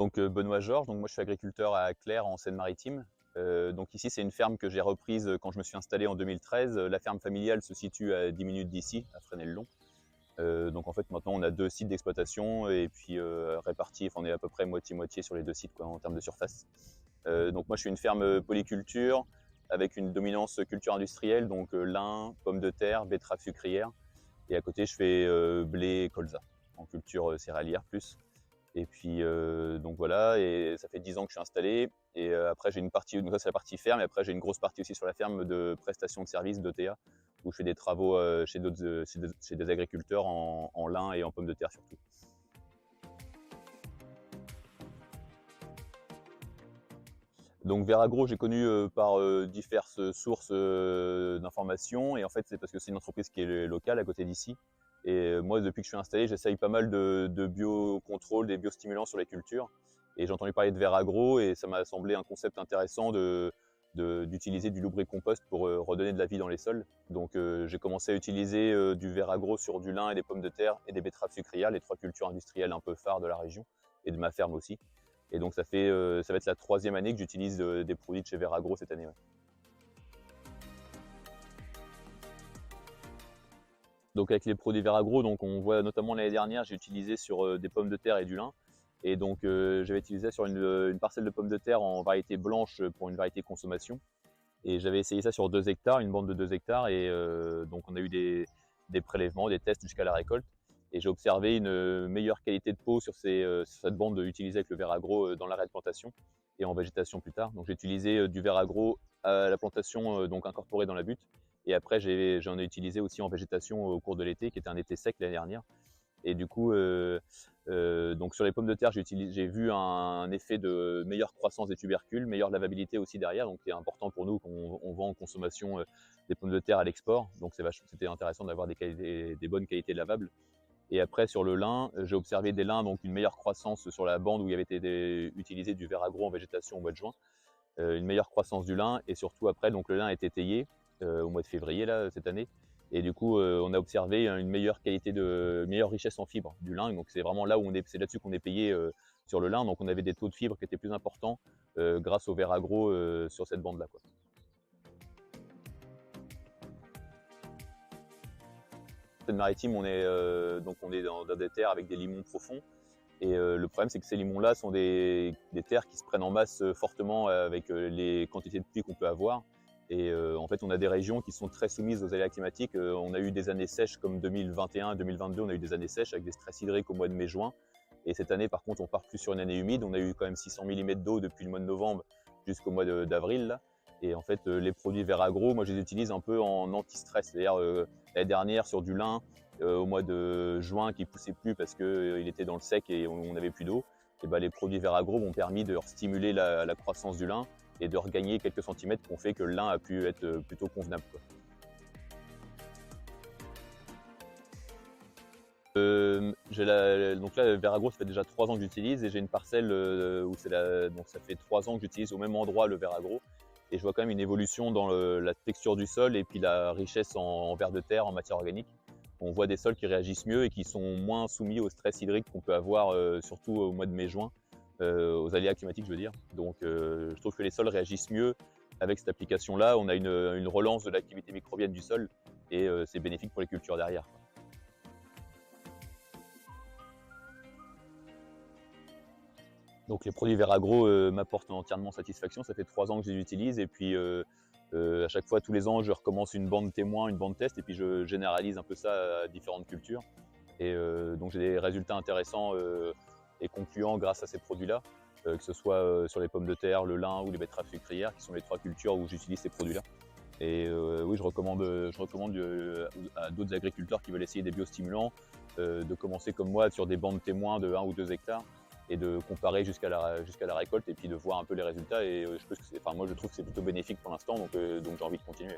Donc Benoît Georges, donc moi je suis agriculteur à Clair en Seine-Maritime. Donc ici c'est une ferme que j'ai reprise quand je me suis installé en 2013. La ferme familiale se situe à 10 minutes d'ici, à Fresnel-Long. Donc en fait maintenant on a 2 sites d'exploitation et puis répartis, enfin on est à peu près moitié-moitié sur les 2 sites quoi, en termes de surface. Donc moi je suis une ferme polyculture avec une dominance culture industrielle, donc lin, pommes de terre, betteraves sucrières. Et à côté je fais blé et colza en culture céréalière plus. Et puis donc voilà, et ça fait 10 ans que je suis installé. Et après j'ai une partie, donc ça c'est la partie ferme, et après j'ai une grosse partie aussi sur la ferme de prestation de services d'ETA, où je fais des travaux chez des agriculteurs en lin et en pommes de terre surtout. Donc Veragro, j'ai connu par diverses sources d'informations, et en fait c'est parce que c'est une entreprise qui est locale à côté d'ici. Et moi depuis que je suis installé, j'essaye pas mal de biocontrôle, des biostimulants sur les cultures. Et j'ai entendu parler de Veragro et ça m'a semblé un concept intéressant d'utiliser du lubri-compost pour redonner de la vie dans les sols. Donc j'ai commencé à utiliser du Veragro sur du lin et des pommes de terre et des betteraves sucrières, les 3 cultures industrielles un peu phares de la région et de ma ferme aussi. Et donc ça va être la 3e année que j'utilise des produits de chez Veragro cette année. Ouais. Donc avec les produits Veragro, donc on voit notamment l'année dernière, j'ai utilisé sur des pommes de terre et du lin. Et donc j'avais utilisé sur une parcelle de pommes de terre en variété blanche pour une variété consommation. Et j'avais essayé ça sur 2 hectares, une bande de 2 hectares. Et donc on a eu des prélèvements, des tests jusqu'à la récolte. Et j'ai observé une meilleure qualité de peau sur sur cette bande utilisée avec le Veragro dans l'arrêt de plantation et en végétation plus tard. Donc j'ai utilisé du Veragro à la plantation, donc incorporé dans la butte. Et après j'en ai utilisé aussi en végétation au cours de l'été, qui était un été sec l'année dernière. Et du coup, donc sur les pommes de terre, j'ai vu un effet de meilleure croissance des tubercules, meilleure lavabilité aussi derrière, donc c'est important pour nous qu'on vend en consommation des pommes de terre à l'export. Donc c'était intéressant d'avoir des bonnes qualités lavables. Et après sur le lin, j'ai observé des lins, donc une meilleure croissance sur la bande où il y avait été utilisé du Veragro en végétation au mois de juin, une meilleure croissance du lin, et surtout après donc le lin a été taillé au mois de février là cette année. Et du coup, on a observé une meilleure qualité meilleure richesse en fibres du lin. Donc c'est vraiment là où c'est là-dessus qu'on est payé sur le lin. Donc on avait des taux de fibres qui étaient plus importants grâce au Veragro sur cette bande-là, quoi. Seine-Maritime, on est dans des terres avec des limons profonds. Et le problème, c'est que ces limons-là sont des terres qui se prennent en masse fortement avec les quantités de pluie qu'on peut avoir. Et en fait, on a des régions qui sont très soumises aux aléas climatiques. On a eu des années sèches comme 2021, 2022, on a eu des années sèches avec des stress hydriques au mois de mai-juin. Et cette année, par contre, on part plus sur une année humide. On a eu quand même 600 mm d'eau depuis le mois de novembre jusqu'au mois d'avril. Et en fait, les produits Veragro, moi, je les utilise un peu en anti-stress. C'est-à-dire, l'année dernière, sur du lin, au mois de juin, qui poussait plus parce qu'il était dans le sec et on n'avait plus d'eau. Et ben, les produits Veragro m'ont permis de stimuler la croissance du lin et de regagner quelques centimètres, qui ont fait que le lin a pu être plutôt convenable, quoi. Donc là, Veragro, ça fait déjà 3 ans que j'utilise, et j'ai une parcelle où donc ça fait 3 ans que j'utilise au même endroit le Veragro, et je vois quand même une évolution dans la texture du sol et puis la richesse en vers de terre, en matière organique. On voit des sols qui réagissent mieux et qui sont moins soumis au stress hydrique qu'on peut avoir, surtout au mois de mai-juin, aux aléas climatiques, je veux dire. Donc je trouve que les sols réagissent mieux avec cette application-là. On a une relance de l'activité microbienne du sol, et c'est bénéfique pour les cultures derrière, quoi. Donc les produits Veragro m'apportent entièrement satisfaction. Ça fait 3 ans que je les utilise, et puis à chaque fois, tous les ans, je recommence une bande témoin, une bande test, et puis je généralise un peu ça à différentes cultures. Et donc j'ai des résultats intéressants et concluants grâce à ces produits-là, que ce soit sur les pommes de terre, le lin ou les betteraves sucrières, qui sont les 3 cultures où j'utilise ces produits-là. Et oui, je recommande à d'autres agriculteurs qui veulent essayer des biostimulants de commencer comme moi sur des bandes témoins de 1 ou 2 hectares, et de comparer jusqu'à la récolte, et puis de voir un peu les résultats. Et moi je trouve que c'est plutôt bénéfique pour l'instant, donc j'ai envie de continuer.